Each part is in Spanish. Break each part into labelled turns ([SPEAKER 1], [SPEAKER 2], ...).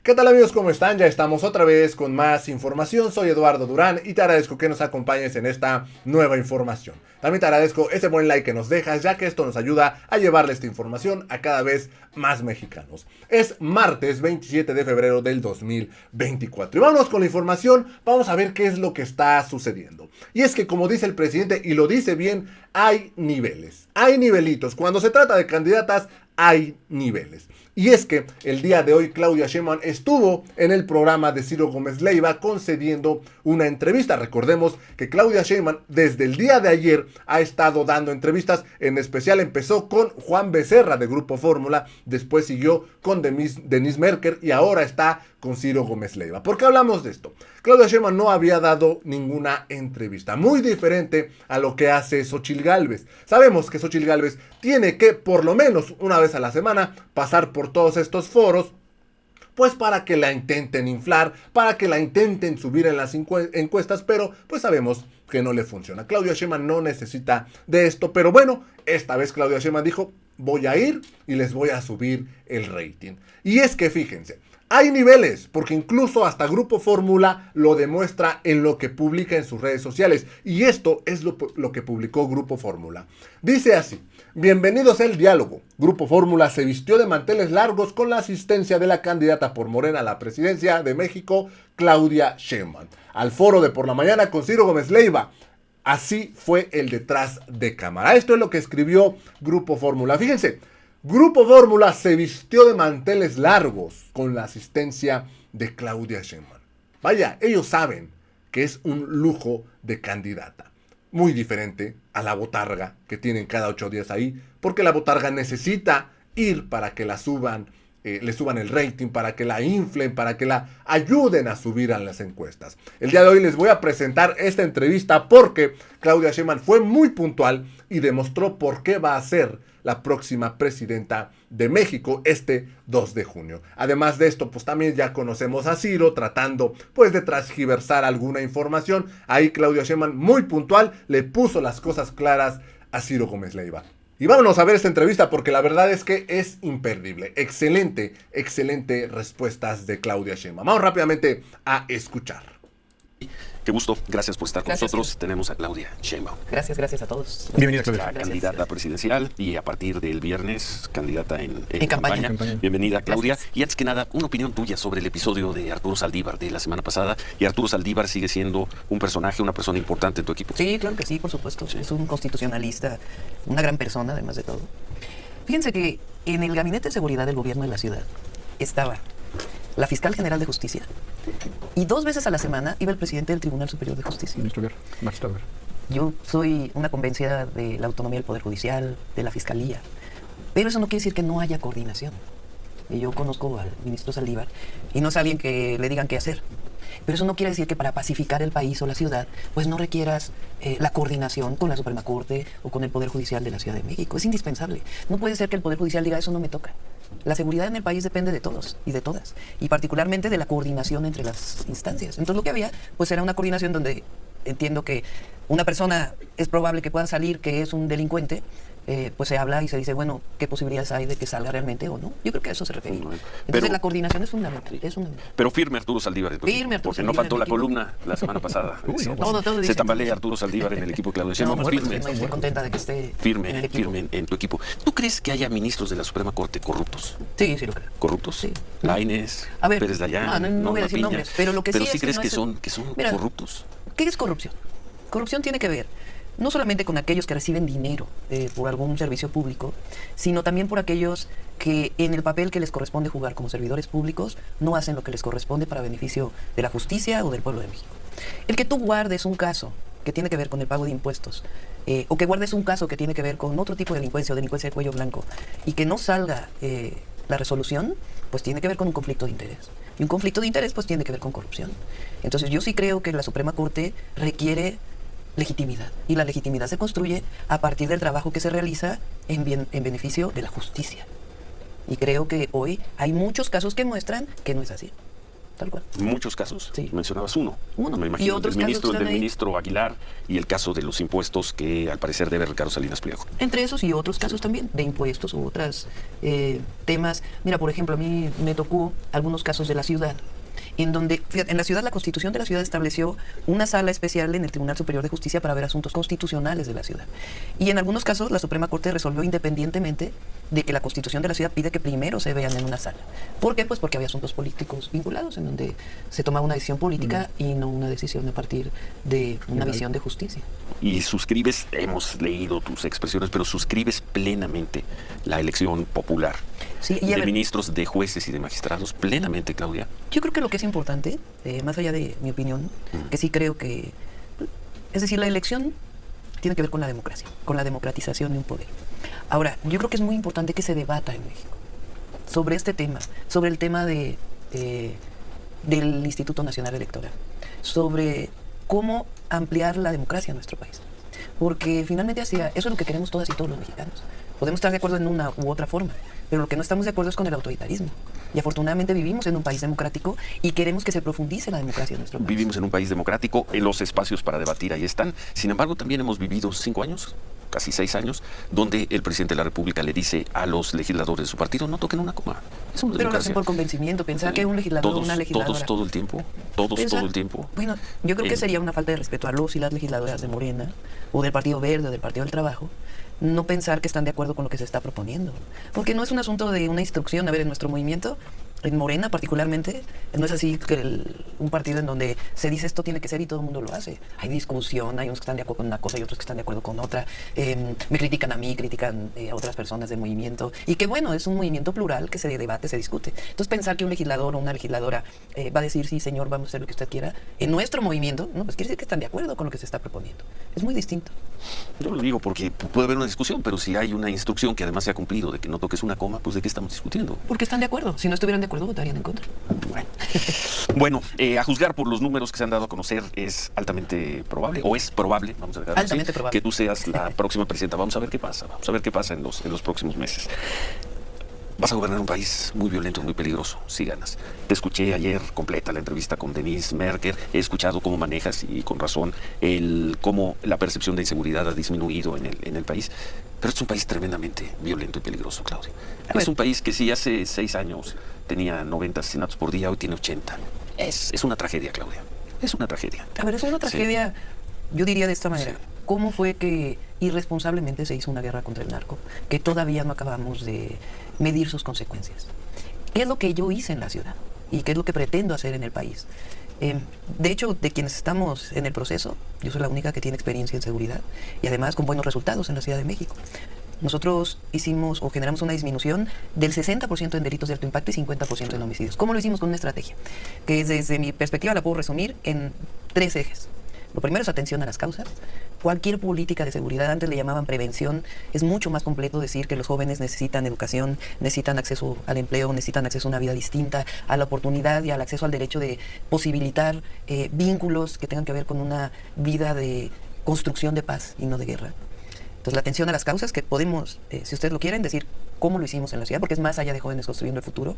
[SPEAKER 1] ¿Qué tal amigos? ¿Cómo están? Ya estamos otra vez con más información. Soy Eduardo Durán y te agradezco que nos acompañes en esta nueva información. También te agradezco ese buen like que nos dejas, ya que esto nos ayuda a llevarle esta información a cada vez más mexicanos. Es martes 27 de febrero del 2024. Y vámonos con la información, vamos a ver qué es lo que está sucediendo. Y es que, como dice el presidente, y lo dice bien, hay niveles, hay nivelitos. Cuando se trata de candidatas, hay niveles. Y es que el día de hoy Claudia Sheinbaum estuvo en el programa de Ciro Gómez Leiva concediendo una entrevista. Recordemos que Claudia Sheinbaum desde el día de ayer ha estado dando entrevistas. En especial empezó con Juan Becerra de Grupo Fórmula, después siguió con Denise Merker y ahora está con Ciro Gómez Leiva. ¿Por qué hablamos de esto? Claudia Sheinbaum no había dado ninguna entrevista, muy diferente a lo que hace Xóchitl Gálvez. Sabemos que Xóchitl Gálvez tiene que por lo menos una vez a la semana pasar por todos estos foros, pues para que la intenten inflar, para que la intenten subir en las encuestas, pero pues sabemos que no le funciona. Claudia Sheinbaum no necesita de esto, pero bueno, esta vez Claudia Sheinbaum dijo, voy a ir y les voy a subir el rating. Y es que fíjense, hay niveles, porque incluso hasta Grupo Fórmula lo demuestra en lo que publica en sus redes sociales. Y esto es lo que publicó Grupo Fórmula. Dice así: bienvenidos al diálogo. Grupo Fórmula se vistió de manteles largos con la asistencia de la candidata por Morena a la presidencia de México, Claudia Sheinbaum, al foro de por la mañana con Ciro Gómez Leiva. Así fue el detrás de cámara. Esto es lo que escribió Grupo Fórmula. Fíjense. Grupo Fórmula se vistió de manteles largos con la asistencia de Claudia Sheinbaum. Vaya, ellos saben que es un lujo de candidata. Muy diferente a la botarga que tienen cada 8 días ahí, porque la botarga necesita ir para que la suban, le suban el rating, para que la inflen, para que la ayuden a subir a las encuestas. El día de hoy les voy a presentar esta entrevista porque Claudia Sheinbaum fue muy puntual y demostró por qué va a ser la próxima presidenta de México este 2 de junio. Además de esto, pues también ya conocemos a Ciro tratando pues de transgiversar alguna información. Ahí Claudia Sheinbaum muy puntual le puso las cosas claras a Ciro Gómez Leiva. Y vámonos a ver esta entrevista porque la verdad es que es imperdible. Excelente respuestas de Claudia Sheinbaum. Vamos rápidamente a escuchar.
[SPEAKER 2] Qué gusto, gracias por estar con nosotros. Sí. Tenemos a Claudia Sheinbaum.
[SPEAKER 3] Gracias a todos.
[SPEAKER 2] Bienvenida, Claudia. Candidata presidencial y a partir del viernes candidata en campaña. Bienvenida, Claudia. Gracias. Y antes que nada, una opinión tuya sobre el episodio de Arturo Saldívar de la semana pasada. Y Arturo Saldívar sigue siendo un personaje, una persona importante en tu equipo.
[SPEAKER 3] Sí, claro que sí, por supuesto. Sí. Es un constitucionalista, una gran persona además de todo. Fíjense que en el gabinete de seguridad del gobierno de la ciudad estaba la fiscal general de justicia, y 2 veces a la semana iba el presidente del Tribunal Superior de Justicia.
[SPEAKER 4] Magistrado.
[SPEAKER 3] Yo soy una convencida de la autonomía del Poder Judicial, de la Fiscalía, pero eso no quiere decir que no haya coordinación. Y yo conozco al ministro Saldívar y no es alguien que le digan qué hacer. Pero eso no quiere decir que para pacificar el país o la ciudad, pues no requieras la coordinación con la Suprema Corte o con el Poder Judicial de la Ciudad de México. Es indispensable. No puede ser que el Poder Judicial diga, eso no me toca. La seguridad en el país depende de todos y de todas, y particularmente de la coordinación entre las instancias. Entonces lo que había, pues era una coordinación donde entiendo que una persona es probable que pueda salir que es un delincuente, pues se habla y se dice, bueno, ¿qué posibilidades hay de que salga realmente o no? Yo creo que a eso se refiere. Entonces la coordinación es fundamental.
[SPEAKER 2] Pero firme Arturo Saldívar. Firme Arturo Saldívar. Porque no faltó la columna la semana pasada. Se tambalea Arturo Saldívar en el equipo de Claudia Sheinbaum.
[SPEAKER 3] Estoy contenta de que esté
[SPEAKER 2] firme en tu equipo. ¿Tú crees que haya ministros de la Suprema Corte corruptos?
[SPEAKER 3] Sí, sí lo creo.
[SPEAKER 2] ¿Corruptos?
[SPEAKER 3] Sí.
[SPEAKER 2] Lainez, Pérez Dayán,
[SPEAKER 3] no voy a decir nombres, pero lo que
[SPEAKER 2] pero
[SPEAKER 3] sí
[SPEAKER 2] crees
[SPEAKER 3] que
[SPEAKER 2] son corruptos.
[SPEAKER 3] ¿Qué es corrupción? Corrupción tiene que ver no solamente con aquellos que reciben dinero por algún servicio público, sino también por aquellos que en el papel que les corresponde jugar como servidores públicos no hacen lo que les corresponde para beneficio de la justicia o del pueblo de México. El que tú guardes un caso que tiene que ver con el pago de impuestos, o que guardes un caso que tiene que ver con otro tipo de delincuencia o delincuencia de cuello blanco, y que no salga la resolución, pues tiene que ver con un conflicto de interés. Y un conflicto de interés pues tiene que ver con corrupción. Entonces yo sí creo que la Suprema Corte requiere legitimidad, y la legitimidad se construye a partir del trabajo que se realiza en beneficio de la justicia. Y creo que hoy hay muchos casos que muestran que no es así. tal cual.
[SPEAKER 2] Muchos casos.
[SPEAKER 3] Sí.
[SPEAKER 2] Mencionabas uno. Me imagino.
[SPEAKER 3] Y otros
[SPEAKER 2] el
[SPEAKER 3] casos
[SPEAKER 2] del ministro Aguilar y el caso de los impuestos que al parecer debe Ricardo Salinas Pliego.
[SPEAKER 3] Entre esos y otros casos también, de impuestos u otros temas. Mira, por ejemplo, a mí me tocó algunos casos de la ciudad, en donde, fíjate, en la ciudad, la Constitución de la ciudad estableció una sala especial en el Tribunal Superior de Justicia para ver asuntos constitucionales de la ciudad. Y en algunos casos la Suprema Corte resolvió independientemente de que la Constitución de la ciudad pide que primero se vean en una sala. ¿Por qué? Pues porque había asuntos políticos vinculados, en donde se tomaba una decisión política y no una decisión a partir de una visión de justicia.
[SPEAKER 2] Y suscribes, hemos leído tus expresiones, pero suscribes plenamente la elección popular
[SPEAKER 3] Sí, y
[SPEAKER 2] de ministros, de jueces y de magistrados, plenamente, Claudia.
[SPEAKER 3] Yo creo que lo que es importante, más allá de mi opinión, que sí creo que, es decir, la elección tiene que ver con la democracia, con la democratización de un poder. Ahora, yo creo que es muy importante que se debata en México sobre este tema, sobre el tema del Instituto Nacional Electoral, sobre cómo ampliar la democracia en nuestro país. Porque finalmente eso es lo que queremos todas y todos los mexicanos. Podemos estar de acuerdo en una u otra forma, pero lo que no estamos de acuerdo es con el autoritarismo. Y afortunadamente vivimos en un país democrático y queremos que se profundice la democracia en nuestro país.
[SPEAKER 2] Vivimos en un país democrático, en los espacios para debatir ahí están. Sin embargo, también hemos vivido 5 años, casi 6 años, donde el presidente de la República le dice a los legisladores de su partido, no toquen una coma. Es una
[SPEAKER 3] pero lo hacen por convencimiento, pensar que un legislador o una legisladora...
[SPEAKER 2] Todos todo el tiempo, todo el tiempo.
[SPEAKER 3] Bueno, yo creo que sería una falta de respeto a los y las legisladoras de Morena, o del Partido Verde, o del Partido del Trabajo, no pensar que están de acuerdo con lo que se está proponiendo. Porque no es un asunto de una instrucción. A ver, en nuestro movimiento, en Morena particularmente, no es así que un partido en donde se dice esto tiene que ser y todo el mundo lo hace. Hay discusión, hay unos que están de acuerdo con una cosa y otros que están de acuerdo con otra. Me critican a mí, critican a otras personas del movimiento. Y que bueno, es un movimiento plural que se debate, se discute. Entonces pensar que un legislador o una legisladora va a decir, sí señor, vamos a hacer lo que usted quiera, en nuestro movimiento, no, pues quiere decir que están de acuerdo con lo que se está proponiendo. Es muy distinto.
[SPEAKER 2] Yo lo digo porque puede haber una discusión, pero si hay una instrucción que además se ha cumplido de que no toques una coma, pues ¿de qué estamos discutiendo?
[SPEAKER 3] Porque están de acuerdo. Si no estuvieran de acuerdo, votarían en contra.
[SPEAKER 2] Bueno, a juzgar por los números que se han dado a conocer, es altamente probable, o es probable, vamos a dejarlo
[SPEAKER 3] altamente
[SPEAKER 2] así,
[SPEAKER 3] probable,
[SPEAKER 2] que tú seas la próxima presidenta. Vamos a ver qué pasa, en los próximos meses. Vas a gobernar un país muy violento, muy peligroso, si ganas. Te escuché ayer completa la entrevista con Denise Merker. He escuchado cómo manejas, y con razón, cómo la percepción de inseguridad ha disminuido en el país. Pero es un país tremendamente violento y peligroso, Claudia. Es un país que si hace 6 años tenía 90 asesinatos por día, hoy tiene 80. Es una tragedia, Claudia. Es una tragedia.
[SPEAKER 3] A ver, es una tragedia, sí. Yo diría de esta manera.
[SPEAKER 2] Sí.
[SPEAKER 3] ¿Cómo fue que irresponsablemente se hizo una guerra contra el narco? Que todavía no acabamos de medir sus consecuencias. ¿Qué es lo que yo hice en la ciudad? ¿Y qué es lo que pretendo hacer en el país? De hecho, de quienes estamos en el proceso, yo soy la única que tiene experiencia en seguridad y además con buenos resultados en la Ciudad de México. Nosotros hicimos o generamos una disminución del 60% en delitos de alto impacto y 50% en homicidios. ¿Cómo lo hicimos? Con una estrategia que desde mi perspectiva la puedo resumir en 3 ejes. Lo primero es atención a las causas. Cualquier política de seguridad, antes le llamaban prevención, es mucho más completo decir que los jóvenes necesitan educación, necesitan acceso al empleo, necesitan acceso a una vida distinta, a la oportunidad y al acceso al derecho de posibilitar vínculos que tengan que ver con una vida de construcción de paz y no de guerra. Entonces la atención a las causas, que podemos, si ustedes lo quieren, decir cómo lo hicimos en la ciudad, porque es más allá de jóvenes construyendo el futuro.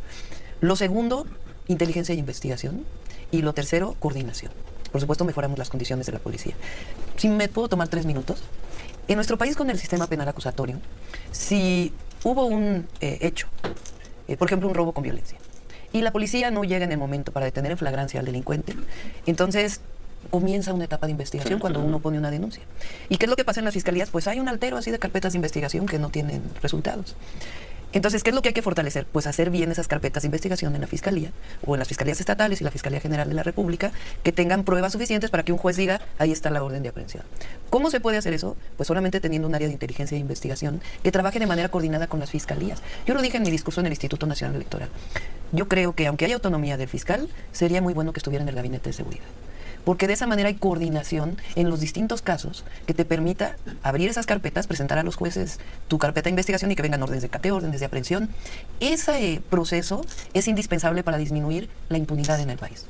[SPEAKER 3] Lo segundo, inteligencia e investigación. Y lo tercero, coordinación. Por supuesto, mejoramos las condiciones de la policía. Si me puedo tomar 3 minutos. En nuestro país, con el sistema penal acusatorio, si hubo un hecho, por ejemplo, un robo con violencia, y la policía no llega en el momento para detener en flagrancia al delincuente, entonces comienza una etapa de investigación cuando uno pone una denuncia. ¿Y qué es lo que pasa en las fiscalías? Pues hay un altero así de carpetas de investigación que no tienen resultados. Entonces, ¿qué es lo que hay que fortalecer? Pues hacer bien esas carpetas de investigación en la Fiscalía o en las Fiscalías Estatales y la Fiscalía General de la República, que tengan pruebas suficientes para que un juez diga, ahí está la orden de aprehensión. ¿Cómo se puede hacer eso? Pues solamente teniendo un área de inteligencia e investigación que trabaje de manera coordinada con las fiscalías. Yo lo dije en mi discurso en el Instituto Nacional Electoral. Yo creo que aunque haya autonomía del fiscal, sería muy bueno que estuviera en el gabinete de seguridad. Porque de esa manera hay coordinación en los distintos casos que te permita abrir esas carpetas, presentar a los jueces tu carpeta de investigación y que vengan órdenes de cateo, órdenes de aprehensión. Ese proceso es indispensable para disminuir la impunidad en el país.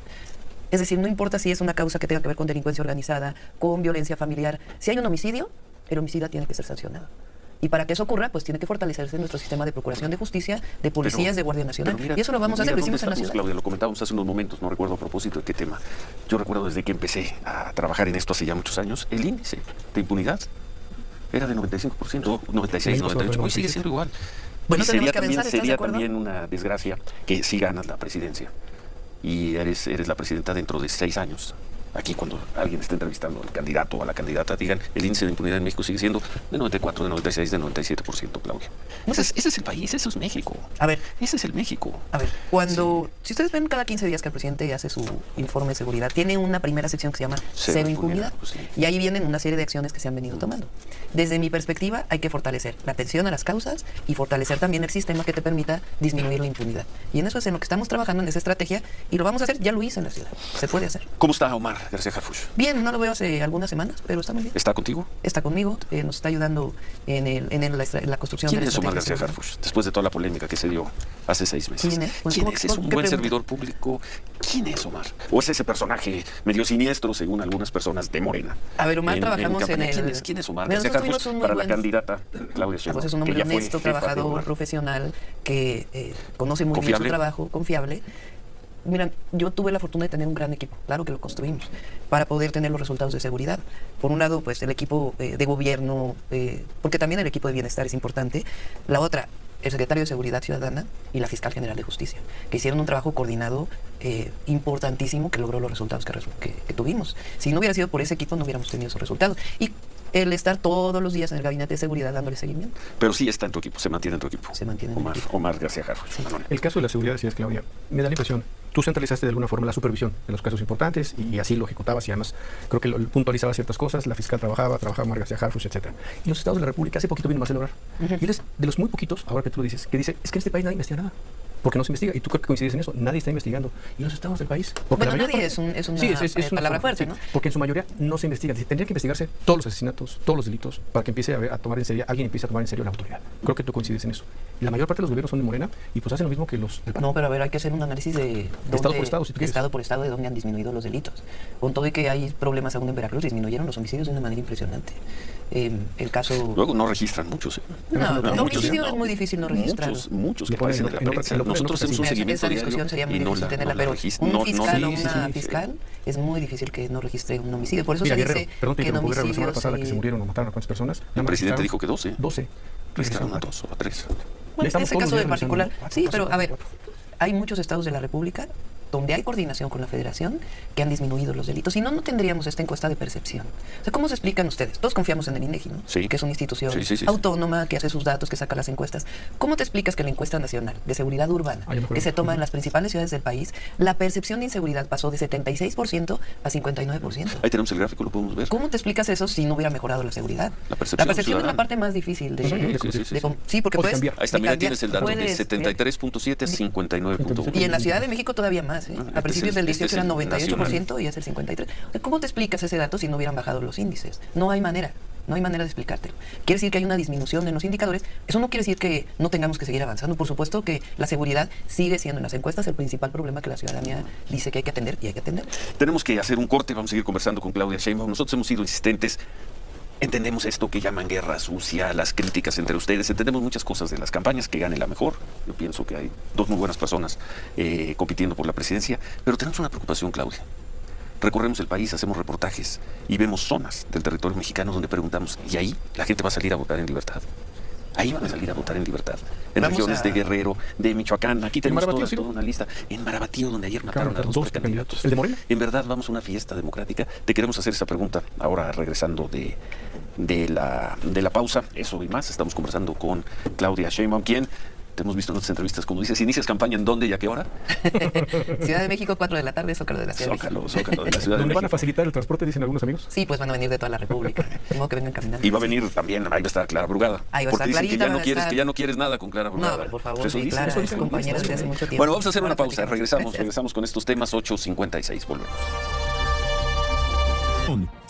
[SPEAKER 3] Es decir, no importa si es una causa que tenga que ver con delincuencia organizada, con violencia familiar. Si hay un homicidio, el homicida tiene que ser sancionado. Y para que eso ocurra, pues tiene que fortalecerse nuestro sistema de procuración de justicia, de policías, de Guardia Nacional. Mira, y eso lo vamos a hacer, lo hicimos en la ciudad.
[SPEAKER 2] Claudia, lo comentábamos hace unos momentos, no recuerdo a propósito de qué tema. Yo recuerdo desde que empecé a trabajar en esto hace ya muchos años, el índice de impunidad era de 95%, 96, 98, hoy sigue siendo igual.
[SPEAKER 3] Bueno,
[SPEAKER 2] y sería también una desgracia que si ganas la presidencia y eres la presidenta dentro de 6 años. Aquí cuando alguien está entrevistando al candidato o a la candidata, digan, el índice de impunidad en México sigue siendo de 94, de 96, de 97%, Claudia. Ese es el país, eso es México.
[SPEAKER 3] A ver.
[SPEAKER 2] Ese es el México.
[SPEAKER 3] A ver, si ustedes ven cada 15 días que el presidente hace su informe de seguridad, tiene una primera sección que se llama Cero Impunidad. Pues sí. Y ahí vienen una serie de acciones que se han venido tomando. Desde mi perspectiva, hay que fortalecer la atención a las causas y fortalecer también el sistema que te permita disminuir la impunidad. Y en eso es en lo que estamos trabajando, en esa estrategia, y lo vamos a hacer, ya lo hice en la ciudad. Se puede hacer.
[SPEAKER 2] ¿Cómo está Omar García Harfuch?
[SPEAKER 3] Bien, no lo veo hace algunas semanas, pero está muy bien.
[SPEAKER 2] ¿Está contigo?
[SPEAKER 3] Está conmigo, nos está ayudando en la construcción de la estrategia.
[SPEAKER 2] ¿Quién es Omar García Harfuch? Después de toda la polémica que se dio hace 6 meses.
[SPEAKER 3] ¿Quién es?
[SPEAKER 2] ¿Quién es? ¿Es un buen servidor público? ¿Quién es Omar? ¿O es ese personaje medio siniestro, según algunas personas de Morena?
[SPEAKER 3] A ver, Omar, trabajamos en el...
[SPEAKER 2] ¿Quién es Omar García Harfuch para la candidata Claudia Sheinbaum?
[SPEAKER 3] Pues es un hombre honesto, trabajador, profesional, que conoce muy bien su trabajo, confiable. Mira, yo tuve la fortuna de tener un gran equipo, claro que lo construimos, para poder tener los resultados de seguridad. Por un lado, pues el equipo de gobierno, porque también el equipo de bienestar es importante. La otra, el secretario de Seguridad Ciudadana y la fiscal general de Justicia, que hicieron un trabajo coordinado importantísimo que logró los resultados que tuvimos. Si no hubiera sido por ese equipo, no hubiéramos tenido esos resultados. Y el estar todos los días en el gabinete de seguridad dándole seguimiento.
[SPEAKER 2] Pero sí está en tu equipo, se mantiene en tu equipo.
[SPEAKER 3] Se mantiene en
[SPEAKER 2] Omar,
[SPEAKER 3] equipo.
[SPEAKER 2] Omar García Harfuch. Sí.
[SPEAKER 4] El caso de la seguridad, decías, Claudia, me da la impresión, tú centralizaste de alguna forma la supervisión de los casos importantes y así lo ejecutabas y además creo que puntualizaba ciertas cosas, la fiscal trabajaba Omar García Harfuch, etc. Y los estados de la República hace poquito vino Marcelo Ebrard. Y él es de los muy poquitos, ahora que tú lo dices, que dice, es que en este país nadie investiga nada. Porque no se investiga, y tú creo que coincides en eso, nadie está investigando. Y los estados del país...
[SPEAKER 3] Bueno, nadie es una palabra fuerte,
[SPEAKER 4] sí,
[SPEAKER 3] ¿no?
[SPEAKER 4] Porque en su mayoría no se investiga. Tendría que investigarse todos los asesinatos, todos los delitos, para que empiece a tomar en serio, alguien empiece a tomar en serio la autoridad. Creo que tú coincides en eso. Y la mayor parte de los gobiernos son de Morena, y pues hacen lo mismo que los del PAN.
[SPEAKER 3] No, pero a ver, hay que hacer un análisis de
[SPEAKER 4] estado por estado, si tú quieres.
[SPEAKER 3] Estado por estado, de dónde han disminuido los delitos. Con todo y que hay problemas aún en Veracruz, disminuyeron los homicidios de una manera impresionante. El caso...
[SPEAKER 2] Luego no registran muchos.
[SPEAKER 3] No, el homicidio es muy difícil no registrarlos.
[SPEAKER 2] Muchos que aparecen en la prensa. Nosotros hacemos un seguimiento.
[SPEAKER 3] Esa discusión sería muy difícil tenerla, pero un fiscal o una fiscal es muy difícil que no registre un homicidio. Por eso se dice que en homicidios...
[SPEAKER 4] La semana pasada que se murieron o mataron a cuántas personas.
[SPEAKER 2] El presidente dijo que 12.
[SPEAKER 4] 12.
[SPEAKER 2] Registraron a 2 o a 3.
[SPEAKER 3] Bueno, en ese caso en particular, sí, pero a ver, hay muchos estados de la República donde hay coordinación con la Federación que han disminuido los delitos. Si no, no tendríamos esta encuesta de percepción. O sea, ¿cómo se explican ustedes? Todos confiamos en el INEGI, ¿no?
[SPEAKER 2] Sí.
[SPEAKER 3] Que es una institución autónoma, que hace sus datos, que saca las encuestas. ¿Cómo te explicas que la encuesta nacional de seguridad urbana, que se toma en las principales ciudades del país, la percepción de inseguridad pasó de 76% a 59%?
[SPEAKER 2] Ahí tenemos el gráfico, lo podemos ver.
[SPEAKER 3] ¿Cómo te explicas eso si no hubiera mejorado la seguridad?
[SPEAKER 2] La percepción
[SPEAKER 3] es la parte más difícil de... Sí, porque puedes
[SPEAKER 4] cambiar.
[SPEAKER 2] Ahí está, mira, tienes el dato de 73.7 a 59.1.
[SPEAKER 3] Y en la Ciudad de México todavía más, ¿eh? A principios del 18 era 98% y es el 53%. ¿Cómo te explicas ese dato si no hubieran bajado los índices? No hay manera. No hay manera de explicártelo. Quiere decir que hay una disminución en los indicadores. Eso no quiere decir que no tengamos que seguir avanzando. Por supuesto que la seguridad sigue siendo en las encuestas el principal problema que la ciudadanía dice que hay que atender y hay que atender.
[SPEAKER 2] Tenemos que hacer un corte. Vamos a seguir conversando con Claudia Sheinbaum. Nosotros hemos sido insistentes. Entendemos esto que llaman guerra sucia, las críticas entre ustedes, entendemos muchas cosas de las campañas, que gane la mejor. Yo pienso que hay 2 muy buenas personas compitiendo por la presidencia, pero tenemos una preocupación, Claudia. Recorremos el país, hacemos reportajes y vemos zonas del territorio mexicano donde preguntamos, ¿y ahí la gente va a salir a votar en libertad? Ahí van a salir a votar en libertad. En regiones de Guerrero, de Michoacán, aquí tenemos toda una lista. En Marabatío, donde ayer mataron a 2 precandidatos.
[SPEAKER 4] ¿El de Morena?
[SPEAKER 2] En verdad, vamos a una fiesta democrática. Te queremos hacer esa pregunta ahora regresando de la pausa. Eso y más. Estamos conversando con Claudia Sheinbaum, quien te hemos visto en otras entrevistas, como dices, ¿inicias campaña en dónde y a qué hora?
[SPEAKER 3] Ciudad de México, 4 de la tarde, Zócalo de la Ciudad de México.
[SPEAKER 2] Zócalo de la Ciudad de México.
[SPEAKER 4] ¿Van a facilitar el transporte, dicen algunos amigos?
[SPEAKER 3] Sí, pues van a venir de toda la República. Tengo que vengan caminando.
[SPEAKER 2] Y va a venir también, ahí va a estar Clara Brugada.
[SPEAKER 3] Ahí va a
[SPEAKER 2] porque
[SPEAKER 3] estar
[SPEAKER 2] dicen que ya no quieres nada con Clara Brugada.
[SPEAKER 3] No, por favor,
[SPEAKER 2] eso
[SPEAKER 3] sí, Clara es compañera desde hace mucho tiempo.
[SPEAKER 2] Bueno, vamos a hacer una pausa, regresamos con estos temas, 8:56, volvemos.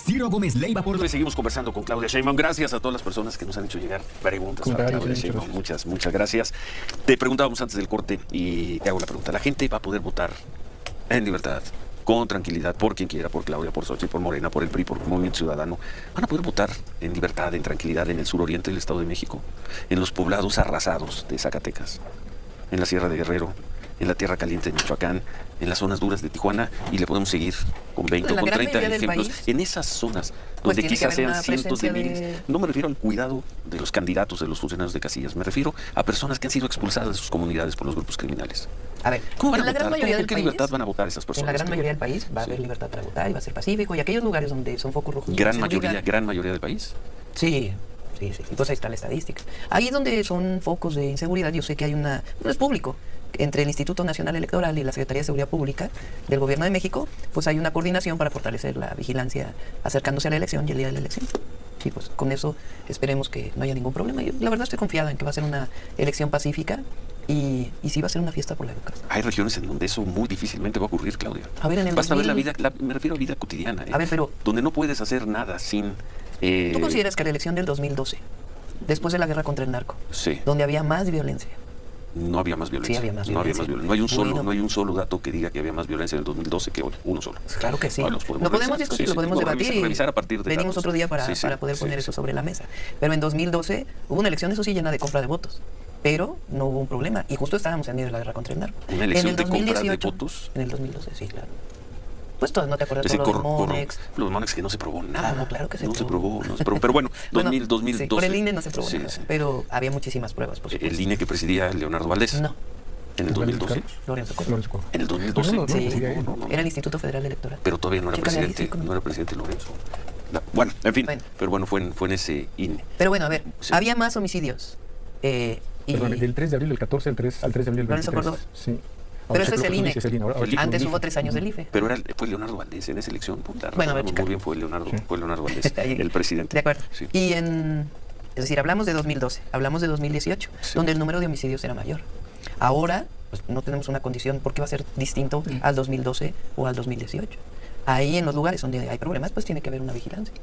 [SPEAKER 5] Ciro Gómez Leiva por...
[SPEAKER 2] Seguimos conversando con Claudia Sheinbaum. Gracias a todas las personas que nos han hecho llegar preguntas para Claudia Sheinbaum. Muchas gracias. Te preguntábamos antes del corte y te hago la pregunta. ¿La gente va a poder votar en libertad con tranquilidad, por quien quiera, por Claudia, por Xochitl, por Morena, por el PRI, por Movimiento Ciudadano, van a poder votar en libertad, en tranquilidad en el suroriente del Estado de México, en los poblados arrasados de Zacatecas, en la Sierra de Guerrero, en la Tierra Caliente de Michoacán, en las zonas duras de Tijuana, y le podemos seguir con 20 o con 30 ejemplos. En esas zonas donde quizás sean cientos de miles. No me refiero al cuidado de los candidatos, de los funcionarios de casillas, me refiero a personas que han sido expulsadas de sus comunidades por los grupos criminales.
[SPEAKER 3] A ver,
[SPEAKER 2] ¿cómo van a
[SPEAKER 3] en la gran
[SPEAKER 2] votar?
[SPEAKER 3] mayoría del
[SPEAKER 2] ¿Con qué
[SPEAKER 3] país,
[SPEAKER 2] libertad van a votar esas personas?
[SPEAKER 3] En la gran mayoría del país va a haber libertad para votar y va a ser pacífico, y aquellos lugares donde son focos rojos.
[SPEAKER 2] Gran mayoría del país.
[SPEAKER 3] Sí. Entonces ahí está la estadística. Ahí donde son focos de inseguridad, yo sé que hay no es público, entre el Instituto Nacional Electoral y la Secretaría de Seguridad Pública del Gobierno de México, pues hay una coordinación para fortalecer la vigilancia acercándose a la elección y el día de la elección. Sí, pues con eso esperemos que no haya ningún problema. Yo la verdad estoy confiada en que va a ser una elección pacífica y sí va a ser una fiesta por la educación.
[SPEAKER 2] Hay regiones en donde eso muy difícilmente va a ocurrir, Claudia.
[SPEAKER 3] A ver, en el
[SPEAKER 2] Basta ver la vida, me refiero a vida cotidiana,
[SPEAKER 3] A ver, pero
[SPEAKER 2] donde no puedes hacer nada sin...
[SPEAKER 3] ¿tú consideras que la elección del 2012, después de la guerra contra el narco,
[SPEAKER 2] sí,
[SPEAKER 3] donde había más violencia?
[SPEAKER 2] No había más violencia.
[SPEAKER 3] Sí, había más
[SPEAKER 2] no
[SPEAKER 3] violencia.
[SPEAKER 2] Había más violencia. No hay un solo dato que diga que había más violencia en el 2012 que hoy. Uno solo.
[SPEAKER 3] Claro que sí.
[SPEAKER 2] Lo
[SPEAKER 3] podemos discutir, lo podemos debatir y
[SPEAKER 2] revisar a partir de
[SPEAKER 3] venimos
[SPEAKER 2] datos.
[SPEAKER 3] otro día para poder poner eso sobre la mesa. Pero en 2012 hubo una elección, eso sí, llena de compra de votos. Pero no hubo un problema. Y justo estábamos en medio de la guerra contra el narco.
[SPEAKER 2] ¿Una elección de compra de votos?
[SPEAKER 3] En el 2012, sí, claro. Pues todos, ¿no te acuerdas de los Monex?
[SPEAKER 2] Los Monex que no se probó nada.
[SPEAKER 3] No, claro que se
[SPEAKER 2] probó. Pero bueno, 2012.
[SPEAKER 3] Sí, por el INE no se probó nada, pero había muchísimas pruebas, por supuesto.
[SPEAKER 2] ¿El INE que presidía Leonardo Valdés?
[SPEAKER 3] No.
[SPEAKER 2] ¿En el 2012?
[SPEAKER 3] Lorenzo Córdoba.
[SPEAKER 2] ¿En el 2012?
[SPEAKER 3] Sí, era el Instituto Federal Electoral.
[SPEAKER 2] Pero todavía no era presidente, no era presidente Lorenzo. Bueno, en fin, pero bueno, fue en ese INE.
[SPEAKER 3] Pero bueno, a ver, había más homicidios.
[SPEAKER 4] Perdón, del 3 de abril del 14 al 3 de abril del 23.
[SPEAKER 3] Lorenzo Córdoba.
[SPEAKER 4] Sí.
[SPEAKER 3] Pero ese es el INE. Antes
[SPEAKER 4] INE.
[SPEAKER 3] hubo 3 años del IFE.
[SPEAKER 2] Pero fue Leonardo Valdés en esa elección.
[SPEAKER 3] Bueno, a ver,
[SPEAKER 2] muy bien, fue Leonardo Valdés, el presidente.
[SPEAKER 3] De acuerdo.
[SPEAKER 2] Sí.
[SPEAKER 3] Y es decir, hablamos de 2012, hablamos de 2018, donde el número de homicidios era mayor. Ahora, pues no tenemos una condición, ¿por qué va a ser distinto al 2012 o al 2018? Ahí en los lugares donde hay problemas, pues tiene que haber una vigilancia.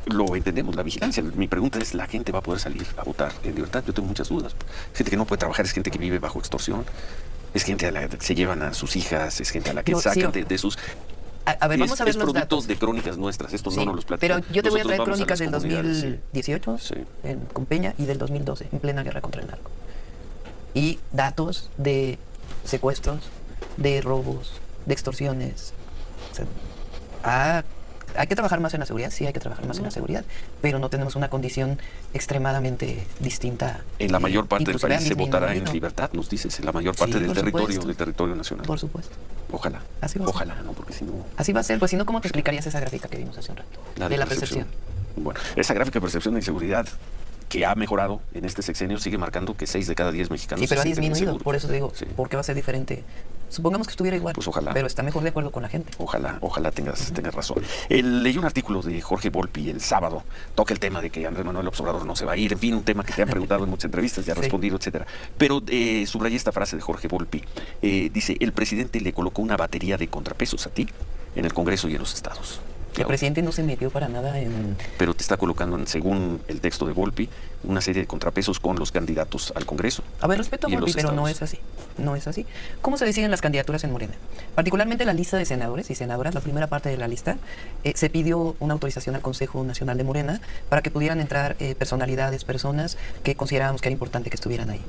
[SPEAKER 2] Lo entendemos, la vigilancia. Mi pregunta es, ¿la gente va a poder salir a votar en libertad? Yo tengo muchas dudas. Gente que no puede trabajar, es gente que vive bajo extorsión, es gente a la que se llevan a sus hijas, es gente a la que sacan de sus...
[SPEAKER 3] A ver, vamos a ver los datos.
[SPEAKER 2] Es producto de crónicas nuestras, esto no nos los platicamos.
[SPEAKER 3] Pero yo te voy a traer crónicas del 2018
[SPEAKER 2] sí,
[SPEAKER 3] con Peña y del 2012, en plena guerra contra el narco. Y datos de secuestros, de robos, de extorsiones. O sea, hay que trabajar más en la seguridad, sí hay que trabajar más en la seguridad, pero no tenemos una condición extremadamente distinta.
[SPEAKER 2] En la mayor parte del país se votará en libertad, nos dices, en la mayor parte del territorio nacional.
[SPEAKER 3] Por supuesto.
[SPEAKER 2] Ojalá.
[SPEAKER 3] Así va a ser.
[SPEAKER 2] Ojalá, no, porque si no...
[SPEAKER 3] Así va a ser, pues si no, ¿cómo te explicarías esa gráfica que vimos hace un rato? De la percepción.
[SPEAKER 2] Bueno, esa gráfica de percepción de inseguridad que ha mejorado en este sexenio sigue marcando que 6 de cada 10 mexicanos.
[SPEAKER 3] Sí, pero ha disminuido,
[SPEAKER 2] inseguros.
[SPEAKER 3] por eso te digo, ¿por qué va a ser diferente? Supongamos que estuviera igual,
[SPEAKER 2] pues ojalá,
[SPEAKER 3] pero está mejor de acuerdo con la gente.
[SPEAKER 2] Ojalá tengas razón. Leí un artículo de Jorge Volpi el sábado, toca el tema de que Andrés Manuel López Obrador no se va a ir, en fin, un tema que te han preguntado en muchas entrevistas, ya has respondido, etcétera. Pero subrayé esta frase de Jorge Volpi, dice, el presidente le colocó una batería de contrapesos a ti en el Congreso y en los estados.
[SPEAKER 3] El presidente no se metió para nada en...
[SPEAKER 2] Pero te está colocando, según el texto de Volpi, una serie de contrapesos con los candidatos al Congreso.
[SPEAKER 3] A ver, respeto a Volpi, pero no es así. No es así. ¿Cómo se deciden las candidaturas en Morena? Particularmente la lista de senadores y senadoras, la primera parte de la lista, se pidió una autorización al Consejo Nacional de Morena para que pudieran entrar personas que considerábamos que era importante que estuvieran ahí.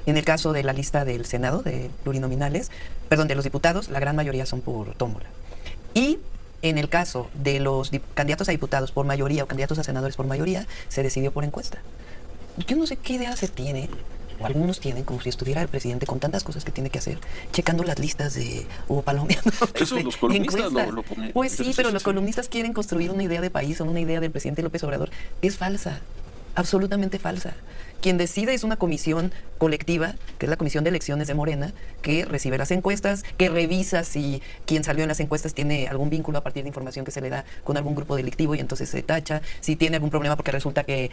[SPEAKER 3] En el caso de la lista del Senado, de plurinominales, de los diputados, la gran mayoría son por tómbola. Y en el caso de los candidatos a diputados por mayoría o candidatos a senadores por mayoría, se decidió por encuesta. Yo no sé qué idea se tiene, o algunos tienen, como si estuviera el presidente con tantas cosas que tiene que hacer, checando las listas de Hugo Palomino.
[SPEAKER 2] Eso los columnistas lo ponen.
[SPEAKER 3] Pues sí, pero los columnistas quieren construir una idea de país o una idea del presidente López Obrador que es falsa, absolutamente falsa. Quien decide es una comisión colectiva, que es la Comisión de Elecciones de Morena, que recibe las encuestas, que revisa si quien salió en las encuestas tiene algún vínculo a partir de información que se le da con algún grupo delictivo y entonces se tacha, si tiene algún problema porque resulta que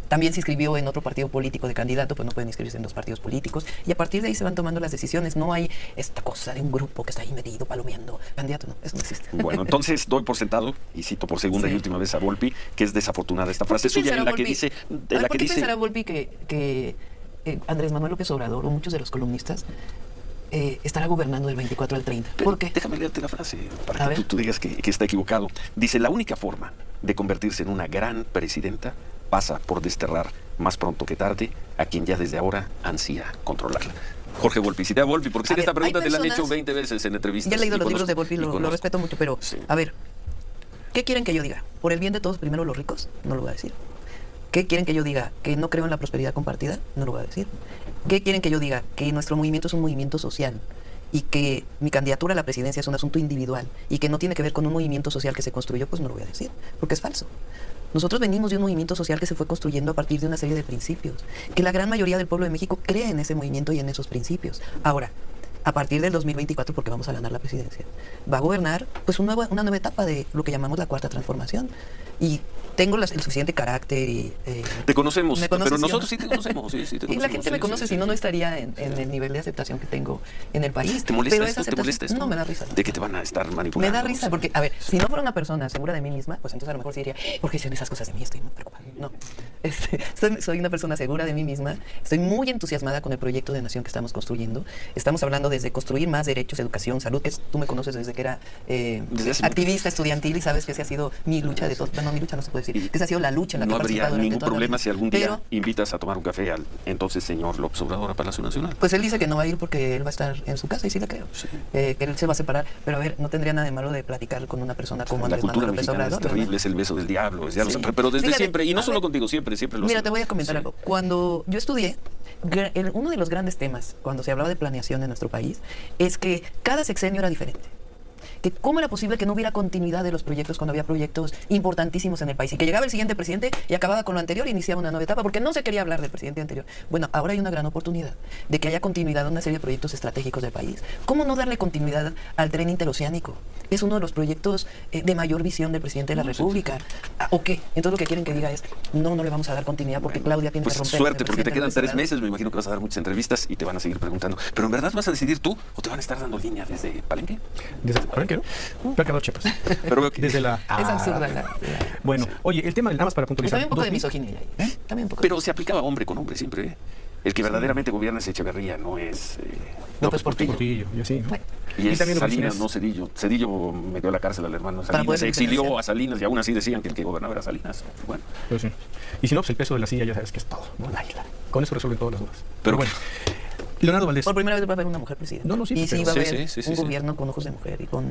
[SPEAKER 3] también se inscribió en otro partido político de candidato, pues no pueden inscribirse en 2 partidos políticos, y a partir de ahí se van tomando las decisiones. No hay esta cosa de un grupo que está ahí metido, palomeando, candidato, no, eso no existe.
[SPEAKER 2] Bueno, entonces doy por sentado, y cito por segunda y última vez a Volpi, que es desafortunada esta frase suya en la que dice...
[SPEAKER 3] ¿Por qué pensará Volpi que Andrés Manuel López Obrador o muchos de los columnistas estará gobernando del 24 al 30. ¿Por qué?
[SPEAKER 2] Déjame leerte la frase para que tú digas que está equivocado. Dice, la única forma de convertirse en una gran presidenta pasa por desterrar más pronto que tarde a quien ya desde ahora ansía controlarla. Jorge Volpi, cité a Volpi, porque sé que esta pregunta te la han hecho 20 veces en entrevistas.
[SPEAKER 3] Ya he leído los libros de Volpi, lo respeto mucho, pero
[SPEAKER 2] sí.
[SPEAKER 3] A ver, ¿qué quieren que yo diga? ¿Por el bien de todos primero los ricos? No lo voy a decir. ¿Qué quieren que yo diga? ¿Que no creo en la prosperidad compartida? No lo voy a decir. ¿Qué quieren que yo diga? Que nuestro movimiento es un movimiento social y que mi candidatura a la presidencia es un asunto individual y que no tiene que ver con un movimiento social que se construyó, pues no lo voy a decir, porque es falso. Nosotros venimos de un movimiento social que se fue construyendo a partir de una serie de principios, que la gran mayoría del pueblo de México cree en ese movimiento y en esos principios. Ahora, a partir del 2024, porque vamos a ganar la presidencia, va a gobernar pues una nueva etapa de lo que llamamos la cuarta transformación. Y tengo el suficiente carácter y...
[SPEAKER 2] te conocemos, pero nosotros sí te conocemos. Sí, te conocemos,
[SPEAKER 3] y la gente me conoce, si no, no estaría en el nivel de aceptación que tengo en el país.
[SPEAKER 2] ¿Te molesta esto? ¿Te molesta esto?
[SPEAKER 3] No, me da risa.
[SPEAKER 2] ¿De que te van a estar manipulando?
[SPEAKER 3] Me da risa, porque, a ver, si no fuera una persona segura de mí misma, pues entonces a lo mejor sí diría, ¿por qué dicen esas cosas de mí? Estoy muy preocupada. No, soy una persona segura de mí misma, estoy muy entusiasmada con el proyecto de nación que estamos construyendo. Estamos hablando desde construir más derechos, educación, salud, que tú me conoces desde que era activista estudiantil y sabes que esa ha sido mi lucha de todo. Bueno, mi lucha no se puede decir, que esa ha sido la lucha en la que
[SPEAKER 2] no habría ningún problema si algún día
[SPEAKER 3] pero,
[SPEAKER 2] invitas a tomar un café al entonces señor López Obrador a Palacio Nacional.
[SPEAKER 3] Pues él dice que no va a ir porque él va a estar en su casa y sí le creo. Sí. Que él se va a separar. Pero a ver, no tendría nada de malo de platicar con una persona como Andrés Manuel López Obrador.
[SPEAKER 2] Es terrible, ¿verdad? Es el beso del diablo, ya lo sé, pero desde
[SPEAKER 3] fíjate,
[SPEAKER 2] siempre, y no solo contigo, siempre lo
[SPEAKER 3] Mira, te voy a comentar algo. Cuando yo estudié, uno de los grandes temas, cuando se hablaba de planeación en nuestro país, es que cada sexenio era diferente. Que cómo era posible que no hubiera continuidad de los proyectos cuando había proyectos importantísimos en el país y que llegaba el siguiente presidente y acababa con lo anterior e iniciaba una nueva etapa porque no se quería hablar del presidente anterior. Bueno, ahora hay una gran oportunidad de que haya continuidad en una serie de proyectos estratégicos del país. ¿Cómo no darle continuidad al tren interoceánico? Es uno de los proyectos de mayor visión del presidente de la República. ¿O qué? Entonces lo que quieren que diga es, no le vamos a dar continuidad porque Claudia tiene que romper.
[SPEAKER 2] Suerte, porque te quedan 3 meses, me imagino que vas a dar muchas entrevistas y te van a seguir preguntando. ¿Pero en verdad vas a decidir tú o te van a estar dando línea desde Palenque?
[SPEAKER 4] ¿Desde Palenque, no? Placador Chiapas.
[SPEAKER 2] Pero
[SPEAKER 4] desde la...
[SPEAKER 3] Es absurda
[SPEAKER 4] Bueno, oye, el tema, nada más para puntualizar.
[SPEAKER 3] También un poco de misoginia. También un poco.
[SPEAKER 2] Pero se aplicaba hombre con hombre siempre, El que verdaderamente gobierna es Echeverría, no es
[SPEAKER 3] López Portillo.
[SPEAKER 4] Y así, ¿no?
[SPEAKER 3] Bueno.
[SPEAKER 2] Y es Salinas, no Cedillo. Cedillo metió a la cárcel al hermano Salinas. Se exilió a Salinas y aún así decían que el que gobernaba era Salinas. Bueno.
[SPEAKER 4] Pues sí. Y si no, pues el peso de la silla ya sabes que es todo, ¿no? Con eso resuelven todas las dudas. Pero bueno. Leonardo Valdés.
[SPEAKER 3] Por primera vez va a haber una mujer presidenta.
[SPEAKER 4] No, sí.
[SPEAKER 3] Y sí va a haber un gobierno con ojos de mujer y con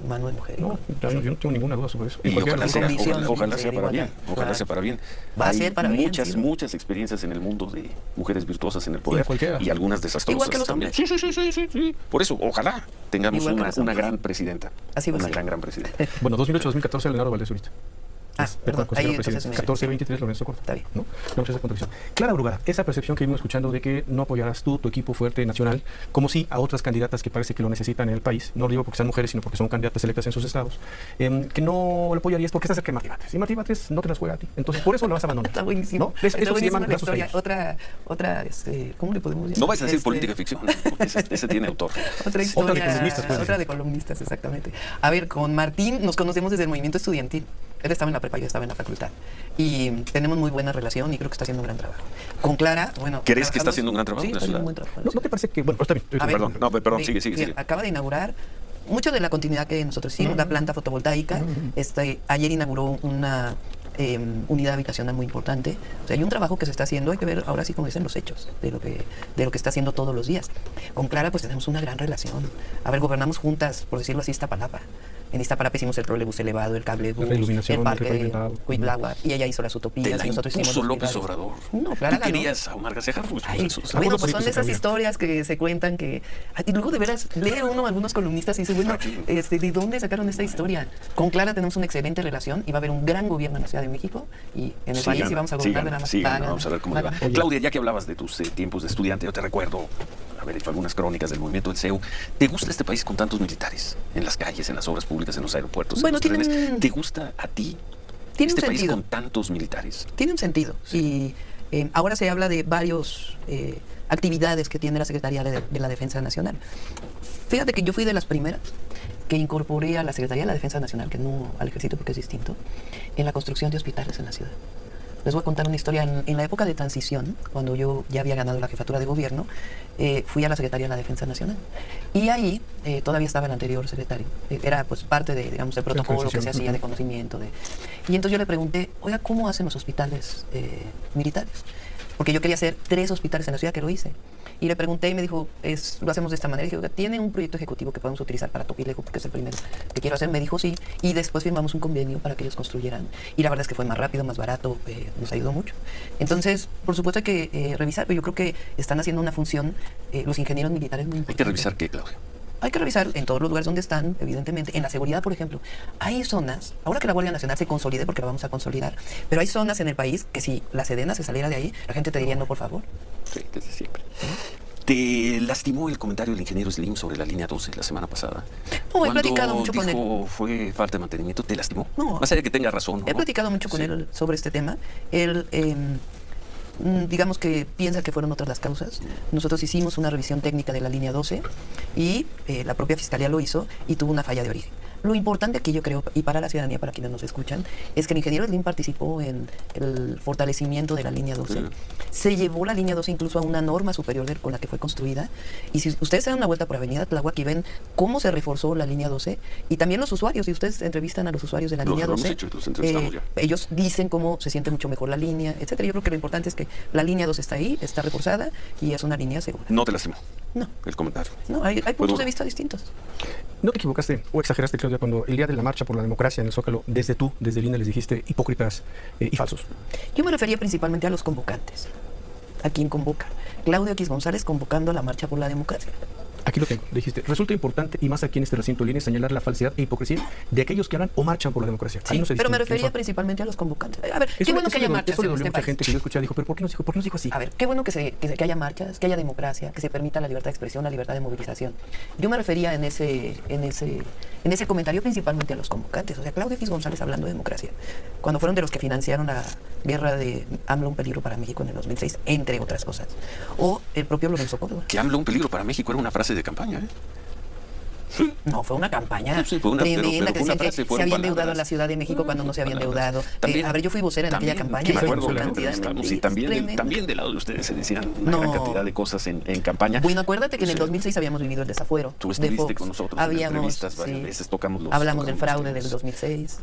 [SPEAKER 3] mano de mujer.
[SPEAKER 4] No, yo no tengo ninguna duda sobre eso.
[SPEAKER 2] Y ojalá sea para bien. Ojalá sea para bien.
[SPEAKER 3] Va a ser para bien.
[SPEAKER 2] Muchas experiencias en el mundo de mujeres virtuosas en el poder. Y algunas desastrosas.
[SPEAKER 3] Igual que los
[SPEAKER 2] también. Sí. Por eso, ojalá tengamos una gran presidenta.
[SPEAKER 3] Así va a ser.
[SPEAKER 2] Una gran presidenta.
[SPEAKER 4] Bueno, 2008-2014, Leonardo Valdés ahorita.
[SPEAKER 3] Perdón, ahí
[SPEAKER 4] 14-23 Lorenzo Córdoba.
[SPEAKER 3] Está bien.
[SPEAKER 4] ¿No? Clara Brugada, esa percepción que vimos escuchando de que no apoyarás tú, tu equipo fuerte nacional, como sí a otras candidatas que parece que lo necesitan en el país, no lo digo porque sean mujeres, sino porque son candidatas electas en sus estados, que no lo apoyarías porque estás cerca de Martí Batres. Y Martí Batres no te las juega a ti. Entonces, por eso lo vas a abandonar.
[SPEAKER 3] Está buenísimo.
[SPEAKER 4] ¿No? Eso se llama
[SPEAKER 3] la historia. Otra, ¿cómo le podemos llamar?
[SPEAKER 2] No vas a decir política ficción, porque ese tiene autor.
[SPEAKER 3] Otra historia. Otra de columnistas, exactamente. A ver, con Martín nos conocemos desde el movimiento estudiantil. Él estaba en la prepa, yo estaba en la facultad. Y tenemos muy buena relación y creo que está haciendo un gran trabajo. Con Clara, bueno...
[SPEAKER 2] ¿Crees que está haciendo un gran trabajo?
[SPEAKER 3] Sí, está haciendo un buen trabajo.
[SPEAKER 4] ¿No te parece que...? Bueno, está bien.
[SPEAKER 2] Perdón, sigue.
[SPEAKER 3] Acaba de inaugurar mucho de la continuidad que nosotros hicimos, la planta fotovoltaica. Ayer inauguró una unidad habitacional muy importante. O sea, hay un trabajo que se está haciendo, hay que ver ahora sí como dicen los hechos de lo que está haciendo todos los días. Con Clara pues tenemos una gran relación. A ver, gobernamos juntas, por decirlo así, Iztapalapa. En Iztapalapa hicimos el trolebús elevado, el cable bus, el parque Cuitláhuac, y ella hizo las utopías.
[SPEAKER 2] Y nosotros hicimos López Obrador.
[SPEAKER 3] No, claro.
[SPEAKER 2] ¿Tú querías a Omar García Harfuch?
[SPEAKER 3] Bueno, pues son de esas historias que se cuentan que... Y luego de veras, lee uno a algunos columnistas y dice, bueno, ¿de dónde sacaron esta historia? Con Clara tenemos una excelente relación y va a haber un gran gobierno en la Ciudad de México y en el país y vamos a gobernar de la más.
[SPEAKER 2] Vamos a ver cómo le va. Claudia, ya que hablabas de tus tiempos de estudiante, yo te recuerdo haber hecho algunas crónicas del movimiento del CEU. ¿Te gusta este país con tantos militares? En las calles, en las obras públicas, en los aeropuertos, en los trenes. ¿Te gusta a ti este país con tantos militares?
[SPEAKER 3] Tiene un sentido. Sí. Y ahora se habla de varios actividades que tiene la Secretaría de la Defensa Nacional. Fíjate que yo fui de las primeras que incorporé a la Secretaría de la Defensa Nacional, que no al Ejército porque es distinto, en la construcción de hospitales en la ciudad. Les voy a contar una historia. En la época de transición, cuando yo ya había ganado la jefatura de gobierno, fui a la Secretaría de la Defensa Nacional. Y ahí todavía estaba el anterior secretario. Era pues parte de, digamos, el protocolo que se hacía de conocimiento. Y entonces yo le pregunté, oiga, ¿cómo hacen los hospitales militares? Porque yo quería hacer 3 hospitales en la ciudad, que lo hice. Y le pregunté y me dijo, lo hacemos de esta manera. Y dije, oiga, ¿tiene un proyecto ejecutivo que podemos utilizar para Topilejo? Porque es el primero que quiero hacer. Me dijo sí. Y después firmamos un convenio para que ellos construyeran. Y la verdad es que fue más rápido, más barato, nos ayudó mucho. Entonces, por supuesto hay que revisar, pero yo creo que están haciendo una función los ingenieros militares muy importante.
[SPEAKER 2] Hay que revisar qué, Claudia.
[SPEAKER 3] Hay que revisar en todos los lugares donde están, evidentemente. En la seguridad, por ejemplo, hay zonas, ahora que la Guardia Nacional se consolide, porque la vamos a consolidar, pero hay zonas en el país que si la Sedena se saliera de ahí, la gente te diría no, por favor.
[SPEAKER 2] Sí, desde siempre. ¿Te lastimó el comentario del ingeniero Slim sobre la línea 12 la semana pasada?
[SPEAKER 3] No, he platicado mucho con él.
[SPEAKER 2] ¿Fue falta de mantenimiento? ¿Te lastimó?
[SPEAKER 3] No.
[SPEAKER 2] Más allá de que tenga razón, ¿no?
[SPEAKER 3] He platicado mucho con él sobre este tema. Él, digamos que piensa que fueron otras las causas. Nosotros hicimos una revisión técnica de la línea 12 y la propia Fiscalía lo hizo y tuvo una falla de origen. Lo importante aquí, yo creo, y para la ciudadanía, para quienes nos escuchan, es que el ingeniero Slim participó en el fortalecimiento de la línea 12. Sí. Se llevó la línea 12 incluso a una norma superior con la que fue construida. Y si ustedes se dan una vuelta por Avenida Tláhuac y ven cómo se reforzó la línea 12, y también los usuarios, si ustedes entrevistan a los usuarios de la línea 12, ellos dicen cómo se siente mucho mejor la línea, etcétera. Yo creo que lo importante es que la línea 12 está ahí, está reforzada y es una línea segura.
[SPEAKER 2] ¿No te lastimó?
[SPEAKER 3] No.
[SPEAKER 2] El comentario.
[SPEAKER 3] No, hay puntos de vista distintos.
[SPEAKER 4] ¿No te equivocaste o exageraste, Claudia, cuando el día de la marcha por la democracia en el Zócalo, desde el INE les dijiste hipócritas y falsos?
[SPEAKER 3] Yo me refería principalmente a los convocantes. ¿A quién convoca? Claudio X González convocando a la marcha por la democracia.
[SPEAKER 4] Aquí lo tengo. Dijiste, resulta importante, y más aquí en este recinto del INE, señalar la falsedad e hipocresía de aquellos que hablan o marchan por la democracia.
[SPEAKER 3] Sí, no pero me refería principalmente a los convocantes. A ver, qué bueno que haya marchas en este país.
[SPEAKER 4] Gente que yo escuché dijo, pero ¿por qué nos dijo así?
[SPEAKER 3] A ver, qué bueno que haya marchas, que haya democracia, que se permita la libertad de expresión, la libertad de movilización. Yo me refería en ese comentario principalmente a los convocantes. O sea, Claudio X González hablando de democracia, cuando fueron de los que financiaron la guerra de AMLO un peligro para México en el 2006, entre otras cosas. O el propio Lorenzo Córdoba.
[SPEAKER 2] Que AMLO un peligro para México era una frase de campaña, ¿eh?
[SPEAKER 3] No, fue una campaña
[SPEAKER 2] fue una,
[SPEAKER 3] tremenda,
[SPEAKER 2] pero fue una
[SPEAKER 3] que
[SPEAKER 2] frase,
[SPEAKER 3] se había endeudado a la Ciudad de México cuando no se había endeudado. A ver, yo fui vocera en aquella campaña.
[SPEAKER 2] Me acuerdo, y también del lado de ustedes se decían una gran cantidad de cosas en campaña.
[SPEAKER 3] Bueno, acuérdate que en el 2006 habíamos vivido el desafuero.
[SPEAKER 2] Tú estuviste con nosotros en entrevistas varias veces,
[SPEAKER 3] hablamos del fraude del 2006.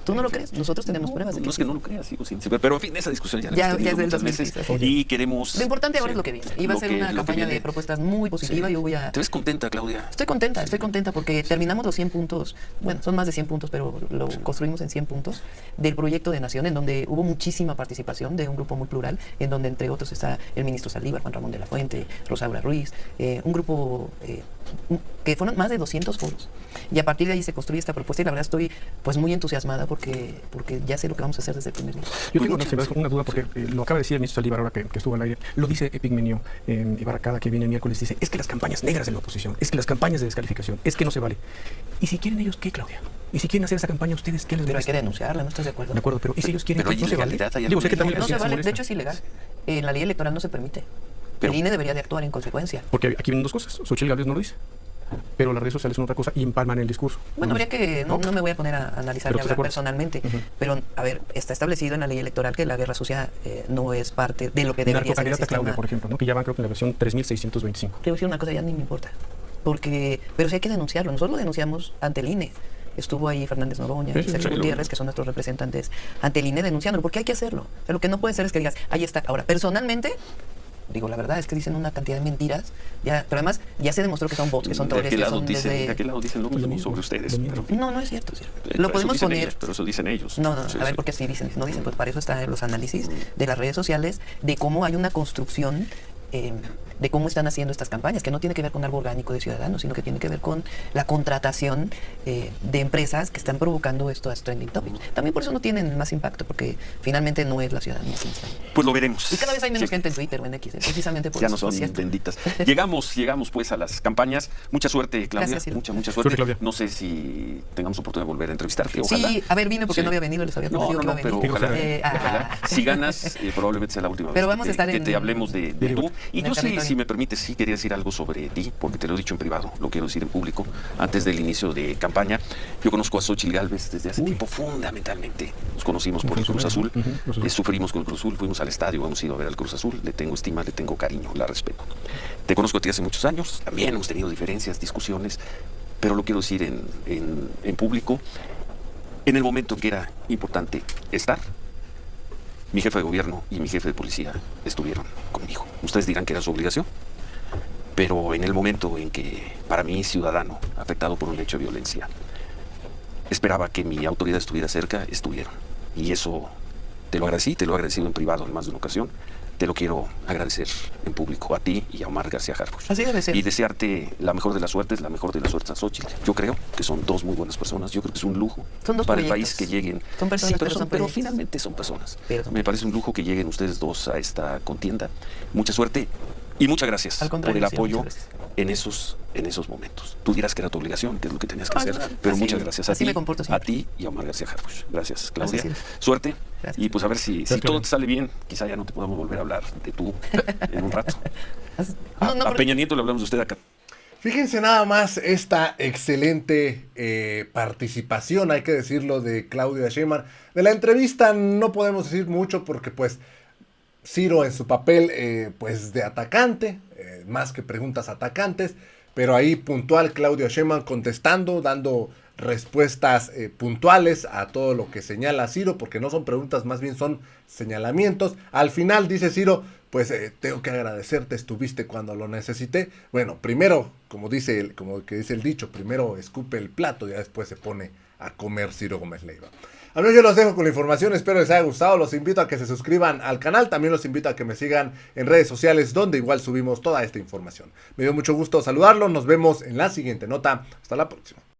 [SPEAKER 3] ¿Tú no lo crees? Nosotros tenemos pruebas de que
[SPEAKER 2] no es que no lo creas, sigo sin saber. Pero en fin, esa discusión ya
[SPEAKER 3] es del 2006.
[SPEAKER 2] Y queremos...
[SPEAKER 3] Lo importante ahora es lo que viene. Y va a ser una campaña de propuestas muy positiva. Yo voy a...
[SPEAKER 2] ¿Te ves contenta, Claudia?
[SPEAKER 3] Estoy contenta porque terminamos los 100 puntos. Bueno, son más de 100 puntos, pero lo construimos en 100 puntos del proyecto de Nación, en donde hubo muchísima participación de un grupo muy plural, en donde entre otros está el ministro Saldívar, Juan Ramón de la Fuente, Rosaura Ruiz, un grupo que fueron más de 200 foros. Y a partir de ahí se construye esta propuesta y la verdad estoy pues muy entusiasmada porque ya sé lo que vamos a hacer desde el primer día.
[SPEAKER 4] Yo tengo una duda porque lo acaba de decir el ministro Saldívar ahora que estuvo al aire, lo dice Epigmenio Ibarra cada que viene el miércoles, dice, es que las campañas negras de la oposición, es que las campañas de descalificación, es que no se vale. ¿Y si quieren ellos qué, Claudia? ¿Y si quieren hacer esa campaña ustedes qué les
[SPEAKER 3] Pero hay que denunciarla, ¿no estás de acuerdo?
[SPEAKER 4] De acuerdo, pero ¿y si ellos quieren
[SPEAKER 2] que no se vale?
[SPEAKER 4] Digo, sé que también
[SPEAKER 3] no se vale, de hecho es ilegal. En la ley electoral no se permite. El INE debería de actuar en consecuencia.
[SPEAKER 4] Porque aquí vienen dos cosas, Xochitl Gálvez no lo dice, pero las redes sociales son otra cosa y empalman el discurso.
[SPEAKER 3] Bueno, habría que, no me voy a poner a analizar y hablar personalmente, pero a ver, está establecido en la ley electoral que la guerra sucia no es parte de lo que debería ser el sistema.
[SPEAKER 4] Claudia, por ejemplo, ¿no? Que ya van creo que en la versión 3625.
[SPEAKER 3] Te voy a decir una cosa, ya ni me importa, pero sí hay que denunciarlo. Nosotros lo denunciamos ante el INE. Estuvo ahí Fernández Noroña, Sergio Gutiérrez, que son nuestros representantes ante el INE denunciándolo, porque hay que hacerlo. O sea, lo que no puede ser es que digas, ahí está. Ahora, personalmente, digo, la verdad es que dicen una cantidad de mentiras, pero además ya se demostró que son bots, que son troles, que son
[SPEAKER 2] ¿De qué lado dicen lo mismo sobre ustedes?
[SPEAKER 3] No es cierto. Lo podemos poner...
[SPEAKER 2] Ellos, pero eso dicen ellos.
[SPEAKER 3] No, a ver, porque sí dicen, no dicen, pues para eso están los análisis de las redes sociales, de cómo hay una construcción de cómo están haciendo estas campañas, que no tiene que ver con algo orgánico de ciudadanos, sino que tiene que ver con la contratación de empresas que están provocando estos trending topics. También por eso no tienen más impacto, porque finalmente no es la ciudadanía.
[SPEAKER 2] Pues lo veremos.
[SPEAKER 3] Y cada vez hay menos gente en Twitter o en X, precisamente por
[SPEAKER 2] ya
[SPEAKER 3] eso.
[SPEAKER 2] Ya no son benditas. Llegamos pues a las campañas. Mucha suerte, Claudia.
[SPEAKER 3] Gracias,
[SPEAKER 2] mucha suerte. Claudia. No sé si tengamos oportunidad de volver a entrevistarte. Ojalá.
[SPEAKER 3] Sí, a ver, vine porque no había venido, les había prometido que iba a venir.
[SPEAKER 2] Pero ojalá. Si ganas, probablemente sea la última
[SPEAKER 3] pero
[SPEAKER 2] vez
[SPEAKER 3] vamos a estar
[SPEAKER 2] que te hablemos de tú. Y yo sí Si me permites, sí quería decir algo sobre ti, porque te lo he dicho en privado, lo quiero decir en público. Antes del inicio de campaña, yo conozco a Xóchitl Gálvez desde hace tiempo, fundamentalmente. Nos conocimos por el Cruz Azul, sufrimos con el Cruz Azul, fuimos al estadio, hemos ido a ver al Cruz Azul, le tengo estima, le tengo cariño, la respeto. Te conozco a ti hace muchos años, también hemos tenido diferencias, discusiones, pero lo quiero decir en público. En el momento en que era importante estar, mi jefe de gobierno y mi jefe de policía estuvieron conmigo. Ustedes dirán que era su obligación, pero en el momento en que, para mí, ciudadano afectado por un hecho de violencia, esperaba que mi autoridad estuviera cerca, estuvieron. Y eso te lo agradecí, te lo he agradecido en privado en más de una ocasión. Te lo quiero agradecer en público a ti y a Omar García Harfuch.
[SPEAKER 3] Así debe ser.
[SPEAKER 2] Y desearte la mejor de las suertes, la mejor de las suertes a Xóchitl. Yo creo que son dos muy buenas personas. Yo creo que es un lujo
[SPEAKER 3] son dos
[SPEAKER 2] para
[SPEAKER 3] proyectos.
[SPEAKER 2] el país que lleguen.
[SPEAKER 3] Son personas,
[SPEAKER 2] sí, pero finalmente son personas. Me parece un lujo que lleguen ustedes dos a esta contienda. Mucha suerte y muchas gracias por el apoyo en esos momentos. Tú dirás que era tu obligación, que es lo que tenías que hacer, pero muchas gracias a ti y a Omar García Harfuch. Gracias, Claudia. Suerte. Gracias. Y pues a ver si todo te sale bien, quizá ya no te podamos volver a hablar de tú en un rato. A Peña Nieto le hablamos de usted acá.
[SPEAKER 1] Fíjense nada más esta excelente participación, hay que decirlo, de Claudia Sheinbaum. De la entrevista no podemos decir mucho porque pues Ciro en su papel pues de atacante, más que preguntas atacantes, pero ahí puntual Claudia Sheinbaum contestando, dando respuestas puntuales a todo lo que señala Ciro, porque no son preguntas, más bien son señalamientos. Al final dice Ciro, pues tengo que agradecerte, estuviste cuando lo necesité. Bueno, primero, como dice el dicho, primero escupe el plato y ya después se pone a comer Ciro Gómez Leiva. Amigos, yo los dejo con la información, espero les haya gustado, los invito a que se suscriban al canal, también los invito a que me sigan en redes sociales donde igual subimos toda esta información. Me dio mucho gusto saludarlos, nos vemos en la siguiente nota, hasta la próxima.